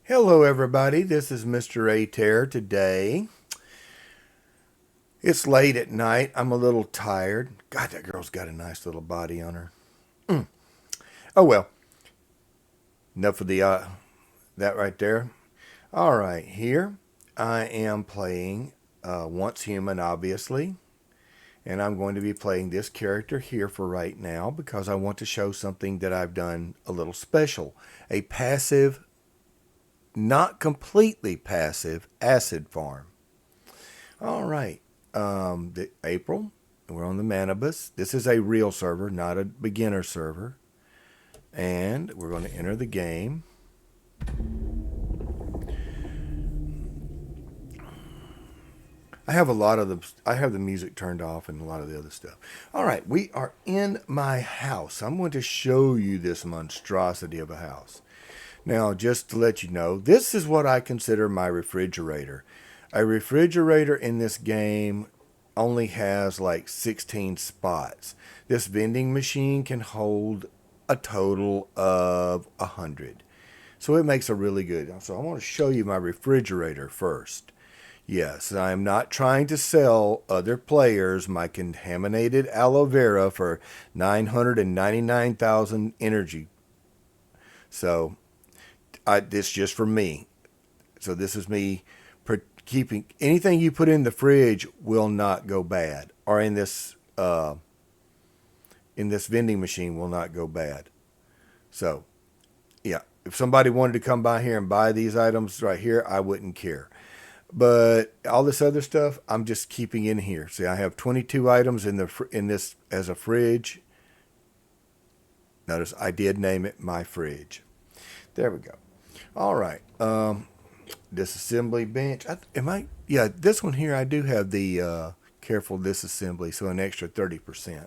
Hello, everybody. This is Mr. A Tear today. It's late at night. I'm a little tired. God, that girl's got a nice little body on her. Oh well, enough of the that right there. All right, here I am playing Once Human, obviously, and I'm going to be playing this character here for right now because I want to show something that I've done a little special. A passive, not completely passive, acid farm. All right. April, we're on the Manibus. This is a real server, not a beginner server. And we're going to enter the game. I have the music turned off and a lot of the other stuff. All right, we are in my house. I'm going to show you this monstrosity of a house. Now, just to let you know, this is what I consider my refrigerator. A refrigerator in this game only has like 16 spots. This vending machine can hold a total of 100. So it makes a really good. So I want to show you my refrigerator first. Yes, I'm not trying to sell other players my contaminated aloe vera for 999,000 energy. So it's just for me. So this is me keeping anything you put in the fridge will not go bad, or in this vending machine will not go bad. So yeah, if somebody wanted to come by here and buy these items right here, I wouldn't care. But all this other stuff, I'm just keeping in here. See, I have 22 items in this as a fridge. Notice I did name it my fridge. There we go. All right. Disassembly bench. Yeah, this one here I do have the careful disassembly, so an extra 30%.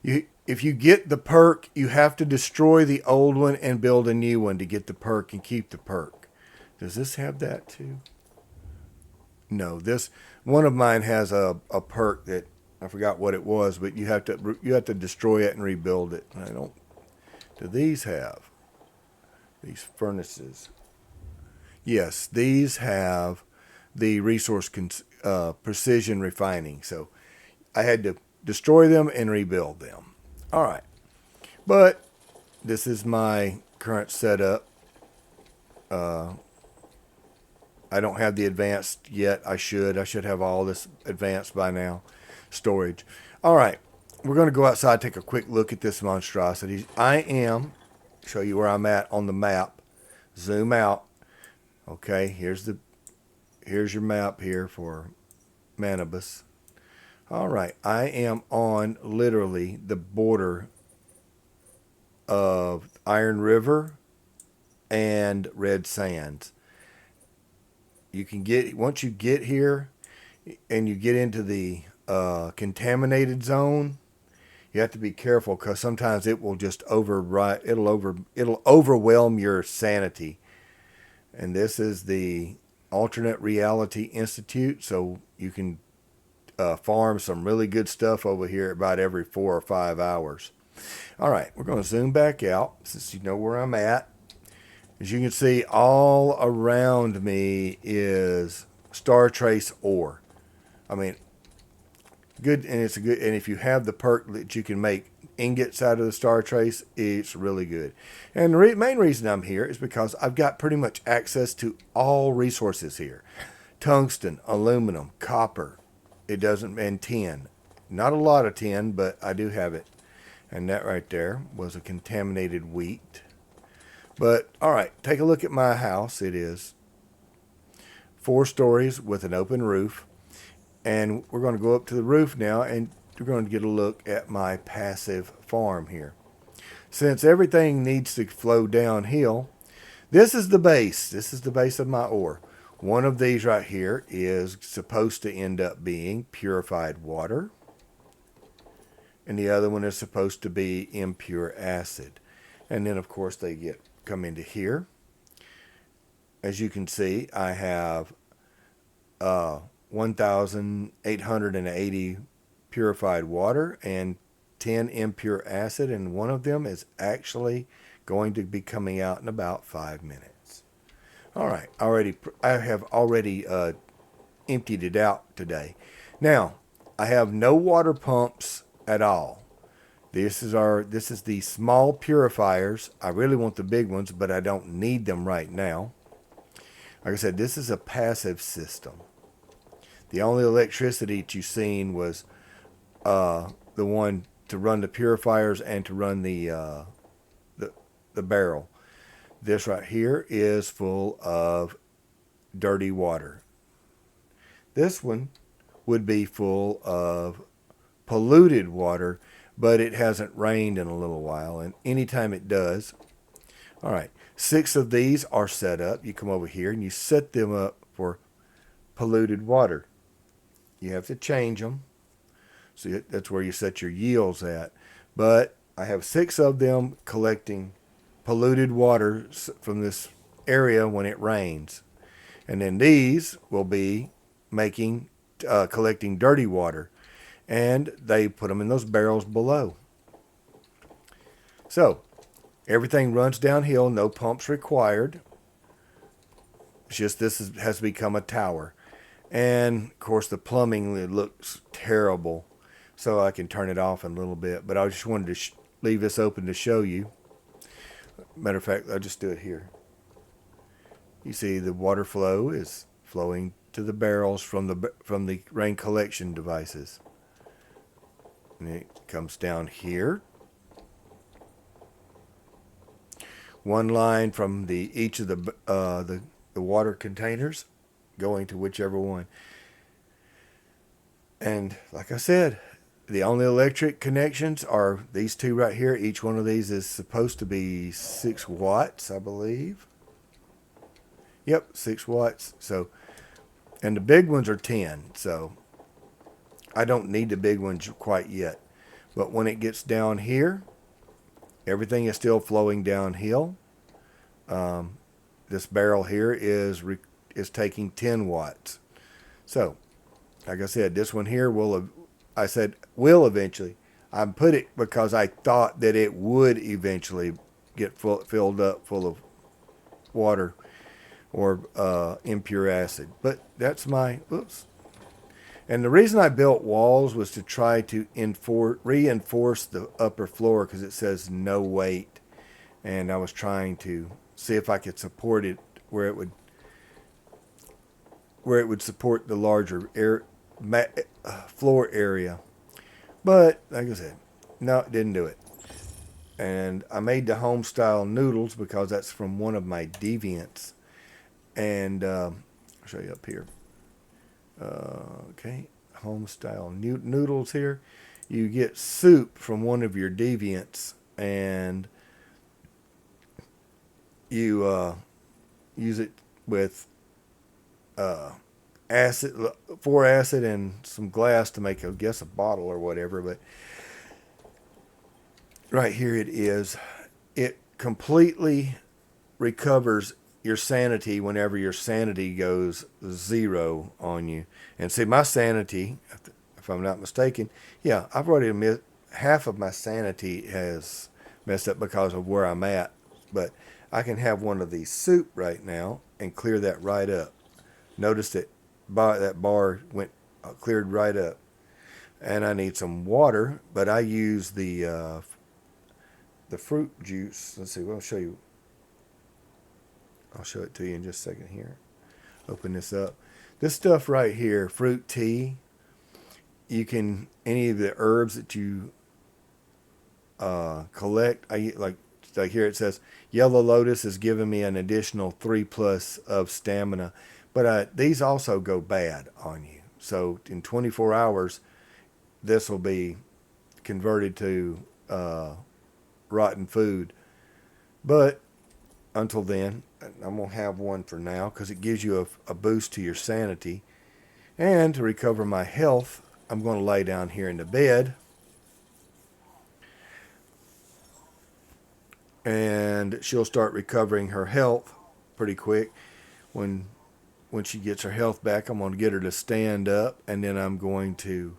If you get the perk, you have to destroy the old one and build a new one to get the perk and keep the perk. Does this have that too? No, this one of mine has a perk that I forgot what it was, but you have to destroy it and rebuild it. I don't. Do these have these furnaces? Yes, these have the precision refining. So I had to destroy them and rebuild them. All right, but this is my current setup. I don't have the advanced yet. I should. I should have all this advanced by now. Storage. All right. We're going to go outside, take a quick look at this monstrosity. Show you where I'm at on the map. Zoom out. Okay, here's your map here for Manibus. All right, I am on literally the border of Iron River and Red Sands. Once you get here and you get into the contaminated zone, you have to be careful because sometimes it will just override. It'll overwhelm your sanity. And this is the Alternate Reality Institute, so you can farm some really good stuff over here about every 4 or 5 hours. All right, we're going to zoom back out since you know where I'm at. As you can see, all around me is star trace ore. I mean, good, and it's a good. And if you have the perk that you can make ingots out of the star trace, it's really good. And the main reason I'm here is because I've got pretty much access to all resources here: tungsten, aluminum, copper. It doesn't and tin. Not a lot of tin, but I do have it. And that right there was a contaminated wheat. But all right, take a look at my house. It is 4 stories with an open roof. And we're going to go up to the roof now and we're going to get a look at my passive farm here. Since everything needs to flow downhill, this is the base. This is the base of my ore. One of these right here is supposed to end up being purified water. And the other one is supposed to be impure acid. And then, of course, they come into here. As you can see, I have 1,880 purified water and 10 impure acid, and one of them is actually going to be coming out in about 5 minutes. All right, I have already emptied it out today. Now, I have no water pumps at all. This is the small purifiers. I really want the big ones, but I don't need them right now. Like I said, this is a passive system. The only electricity that you've seen was the one to run the purifiers and to run the barrel. This right here is full of dirty water. This one would be full of polluted water, but it hasn't rained in a little while, and anytime it does. All right, 6 of these are set up. You come over here and you set them up for polluted water. You have to change them. So that's where you set your yields at. But I have 6 of them collecting polluted water from this area when it rains. And then these will be collecting dirty water. And they put them in those barrels below. So everything runs downhill, no pumps required. It's just has become a tower. And of course the plumbing, it looks terrible. So I can turn it off in a little bit. But I just wanted to leave this open to show you. Matter of fact, I'll just do it here. You see the water flow is flowing to the barrels from the rain collection devices. And it comes down here. One line from each of the water containers going to whichever one. And like I said, the only electric connections are these 2 right here. Each one of these is supposed to be 6 watts, I believe. Yep, 6 watts. So, and the big ones are 10. So I don't need the big ones quite yet. But when it gets down here, everything is still flowing downhill. This barrel here is taking 10 watts. So, like I said, this one here will eventually. I put it because I thought that it would eventually get filled up full of water or impure acid. But that's oops. And the reason I built walls was to try to reinforce the upper floor because it says no weight. And I was trying to see if I could support it where it would support the larger floor area. But like I said, no, it didn't do it. And I made the home style noodles because that's from one of my deviants. And I'll show you up here. Okay, home style noodles here. You get soup from one of your deviants, and you use it with acid, 4 acid, and some glass to make, I guess, a bottle or whatever. But right here it is. It completely recovers your sanity whenever your sanity goes 0 on you. And see, my sanity, if I'm not mistaken, yeah, I've already admit half of my sanity has messed up because of where I'm at. But I can have one of these soup right now and clear that right up. Notice that that bar went cleared right up. And I need some water, but I use the fruit juice. Let's see, I'll show you. I'll show it to you in just a second here. Open this up. This stuff right here, fruit tea, any of the herbs that you collect, like here it says, yellow lotus is giving me an additional 3+ of stamina. But these also go bad on you. So in 24 hours, this will be converted to rotten food. But until then, I'm going to have one for now because it gives you a boost to your sanity. And to recover my health, I'm going to lay down here in the bed. And she'll start recovering her health pretty quick. When she gets her health back, I'm going to get her to stand up. And then I'm going to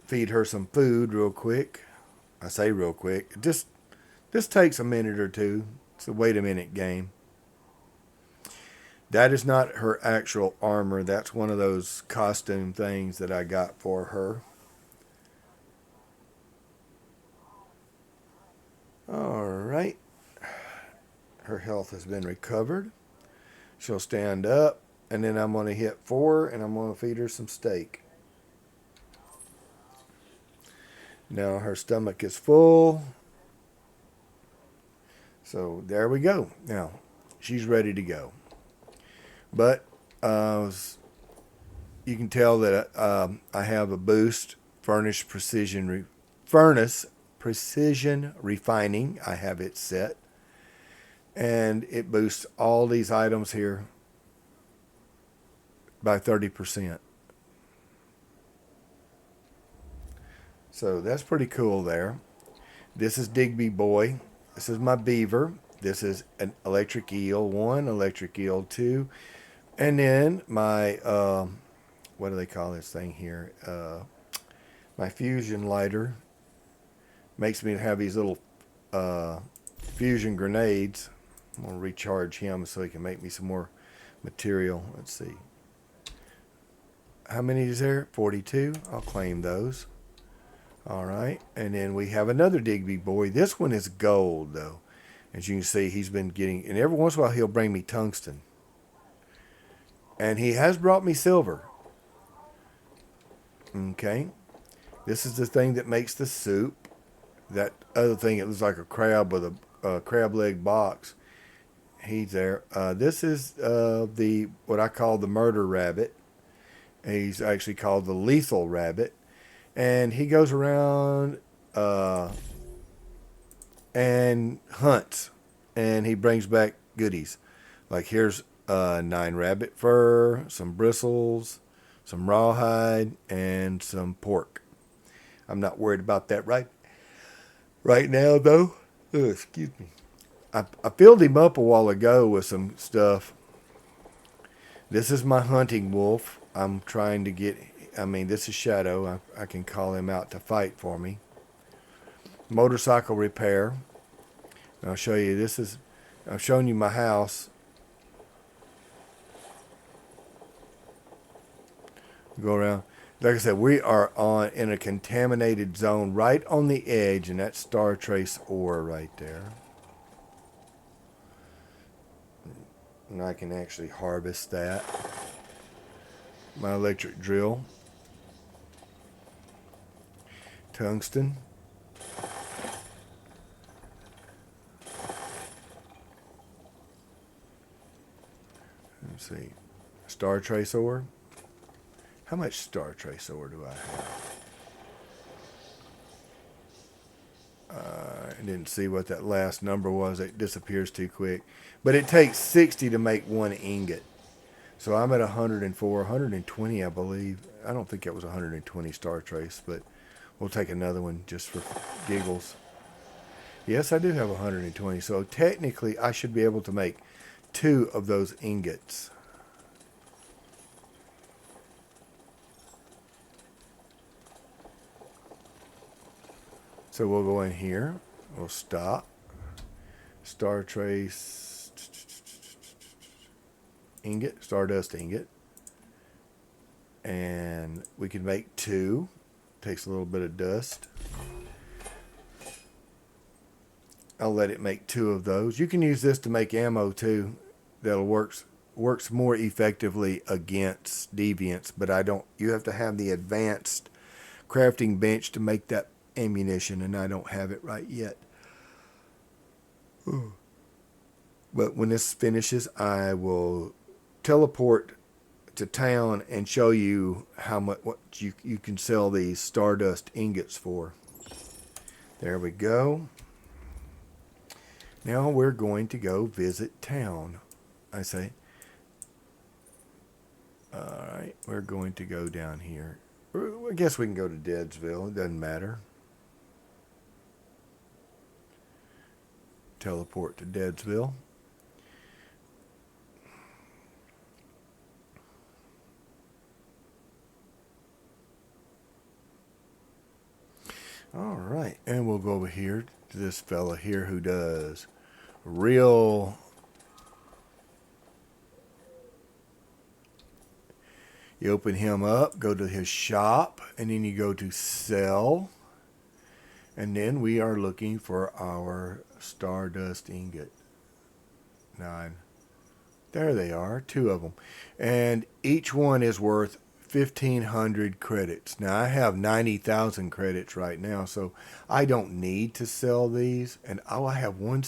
feed her some food real quick. I say real quick. This takes a minute or two. It's a wait a minute game. That is not her actual armor. That's one of those costume things that I got for her. All right. Her health has been recovered. She'll stand up, and then I'm going to hit 4, and I'm going to feed her some steak. Now her stomach is full. So there we go. Now she's ready to go. But you can tell that I have a boost furnace precision refining. I have it set, and it boosts all these items here by 30%. So that's pretty cool there. This is Digby Boy. This is my beaver. This is an electric eel 1, electric eel 2, and then my what do they call this thing here? My fusion lighter makes me have these little fusion grenades. I'm gonna recharge him so he can make me some more material. Let's see. How many is there? 42. I'll claim those. All right, and then we have another Digby Boy. This one is gold though. As you can see, he's been getting, and every once in a while he'll bring me tungsten. And he has brought me silver. Okay. This is the thing that makes the soup. That other thing, it looks like a crab with a crab leg box. He's there. This is the what I call the murder rabbit. He's actually called the lethal rabbit. And he goes around and hunts, and he brings back goodies. Like here's 9 rabbit fur, some bristles, some rawhide, and some pork. I'm not worried about that right now though. Excuse me. I filled him up a while ago with some stuff. This is my hunting wolf. I'm trying to get. I mean, this is Shadow. I can call him out to fight for me. Motorcycle repair. I'll show you. I've shown you my house. Go around. Like I said, we are in a contaminated zone right on the edge, and that's Star Trace ore right there. And I can actually harvest that. My electric drill. Tungsten. Let's see. Star Trace ore. How much Star Trace ore do I have? I didn't see what that last number was. It disappears too quick. But it takes 60 to make 1 ingot. So I'm at 104, 120, I believe. I don't think it was 120 Star Trace, but we'll take another one just for giggles. Yes, I do have 120. So technically, I should be able to make 2 of those ingots. So we'll go in here. We'll stop. Star Trace ingot, Stardust ingot. And we can make 2. Takes a little bit of dust. I'll let it make 2 of those. You can use this to make ammo too. That'll works more effectively against deviants, but you have to have the advanced crafting bench to make that ammunition, and I don't have it right yet. But when this finishes, I will teleport to town and show you how much what you can sell these Stardust ingots for. There we go. Now we're going to go visit town. I say, all right, we're going to go down here. I guess we can go to Deadsville. It doesn't matter. Teleport to Deadsville. All right, and we'll go over here to this fella here who does real You open him up, go to his shop, and then you go to sell. And then we are looking for our stardust ingot. 9. There they are, 2 of them. And each one is worth 1,500 credits. Now, I have 90,000 credits right now, so I don't need to sell these. And I have one.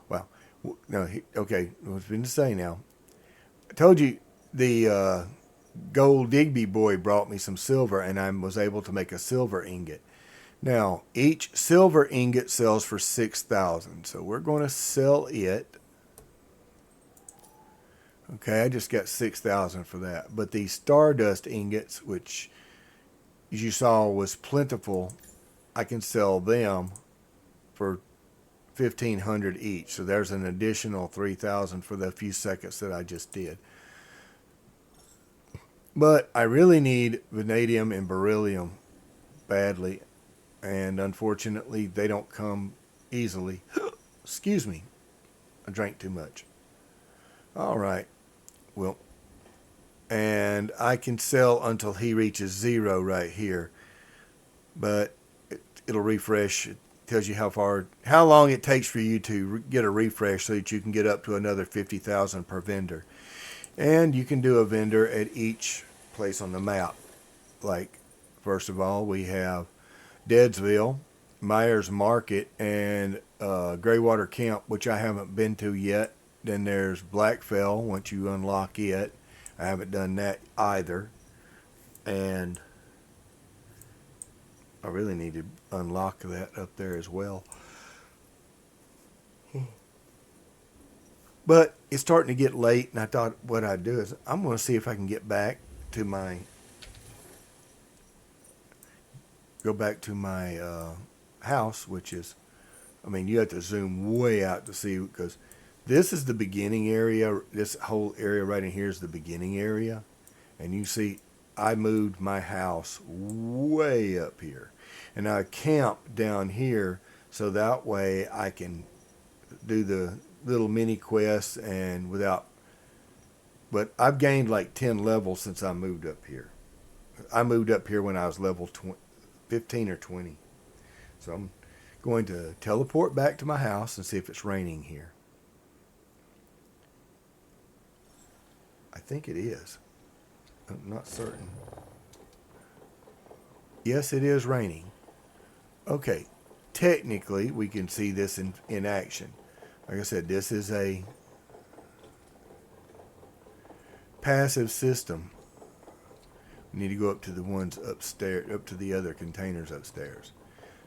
Well, no, okay, I was going to say now. I told you the gold Digby boy brought me some silver, and I was able to make a silver ingot. Now, each silver ingot sells for 6,000, so we're going to sell it. Okay, I just got 6,000 for that. But these stardust ingots, which as you saw was plentiful, I can sell them for 1,500 each. So there's an additional 3,000 for the few seconds that I just did. But I really need vanadium and beryllium badly, and unfortunately they don't come easily. Excuse me, I drank too much. All right, well, and I can sell until he reaches 0 right here, but it'll refresh. It tells you how long it takes for you to get a refresh so that you can get up to another 50,000 per vendor. And you can do a vendor at each place on the map. Like, first of all, we have Deadsville, Myers Market, and Greywater Camp, which I haven't been to yet. Then there's Blackfell, once you unlock it. I haven't done that either. And I really need to unlock that up there as well. But it's starting to get late, and I thought what I'd do is I'm going to see if I can go back to my house, which is, I mean, you have to zoom way out to see, because this is the beginning area. This whole area right in here is the beginning area. And you see, I moved my house way up here. And I camp down here so that way I can do the little mini quests and without. But I've gained like 10 levels since I moved up here. I moved up here when I was level 15 or 20. So I'm going to teleport back to my house and see if it's raining here. I think it is. I'm not certain. Yes, it is raining. Okay, technically we can see this in action. Like I said, this is a passive system. We need to go up to the ones upstairs, up to the other containers upstairs.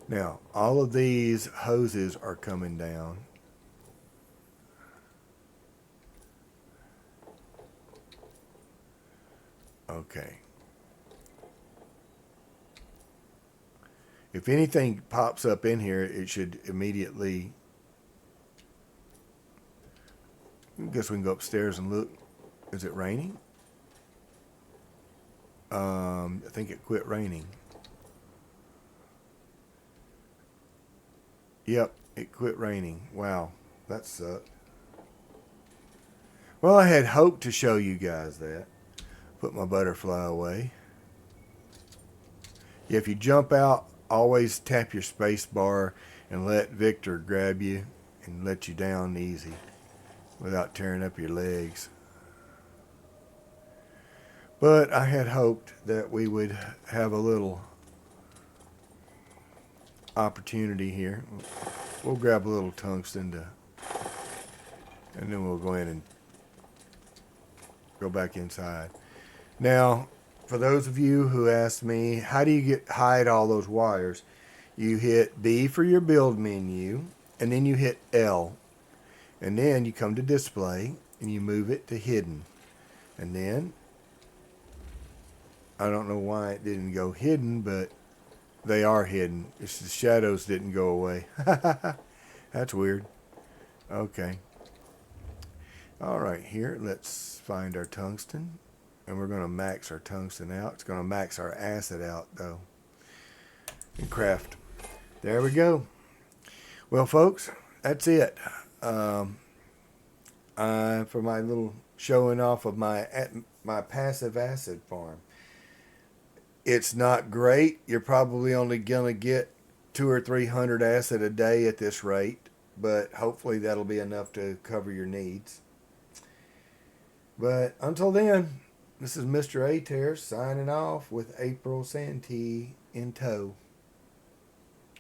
Now, all of these hoses are coming down. Okay. If anything pops up in here, it should immediately. I guess we can go upstairs and look. Is it raining? I think it quit raining. Yep, it quit raining. Wow, that sucked. Well, I had hoped to show you guys that. Put my butterfly away. Yeah, if you jump out, always tap your space bar and let Victor grab you and let you down easy without tearing up your legs. But I had hoped that we would have a little opportunity here. We'll grab a little tungsten and then we'll go in and go back inside. Now, for those of you who asked me, how do you hide all those wires? You hit B for your build menu, and then you hit L. And then you come to display, and you move it to hidden. And then, I don't know why it didn't go hidden, but they are hidden. It's the shadows didn't go away. That's weird. Okay. All right, here, let's find our tungsten. And we're going to max our tungsten out. It's going to max our acid out, though. And craft. There we go. Well, folks, that's it. For my little showing off of my my passive acid farm. It's not great. You're probably only gonna get 2 or 300 acid a day at this rate, but hopefully that'll be enough to cover your needs. But until then, this is Mr. A Tear signing off with April Santee in tow.